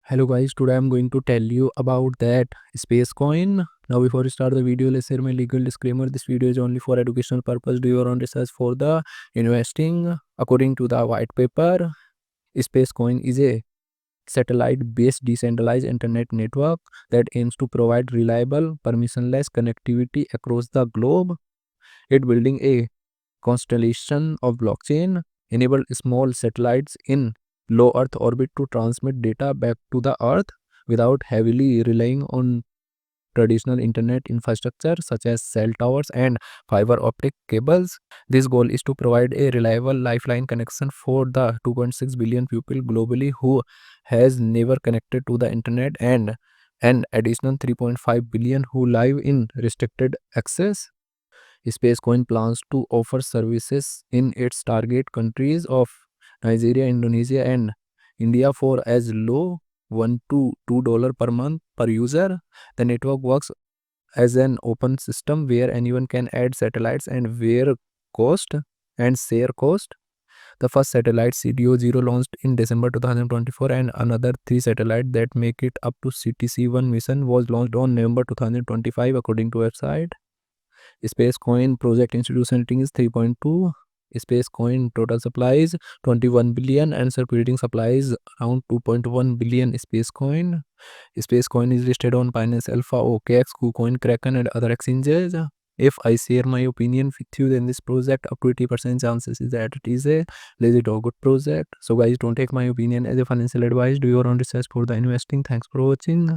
Hello guys, today I'm going to tell you about that Spacecoin. Now before we start the video, let's share my legal disclaimer. This video is only for educational purpose. Do your own research for the investing. According to the white paper, Spacecoin is a satellite-based decentralized internet network that aims to provide reliable, permissionless connectivity across the globe. It building a constellation of blockchain enabled small satellites in low Earth orbit to transmit data back to the Earth without heavily relying on traditional internet infrastructure such as cell towers and fiber optic cables. This goal is to provide a reliable lifeline connection for the 2.6 billion people globally who has never connected to the internet and an additional 3.5 billion who live in restricted access. Spacecoin plans to offer services in its target countries of Nigeria, Indonesia, and India for as low $1 to $2 per month per user. The network works as an open system where anyone can add satellites and cost share cost. The first satellite CDO-0 launched in December 2024 and another 3 satellites that make it up to CTC-1 mission was launched on November 2025 according to website. Spacecoin project institution rating is 3.2. Spacecoin total supplies 21 billion and circulating supplies around 2.1 billion Spacecoin. Spacecoin is listed on Binance Alpha, OKX, KuCoin, Kraken and other exchanges. If I share my opinion with you, then this project up to 80% chances is that it is a legit or good project. So guys, don't take my opinion as a financial advice. Do your own research for the investing. Thanks for watching.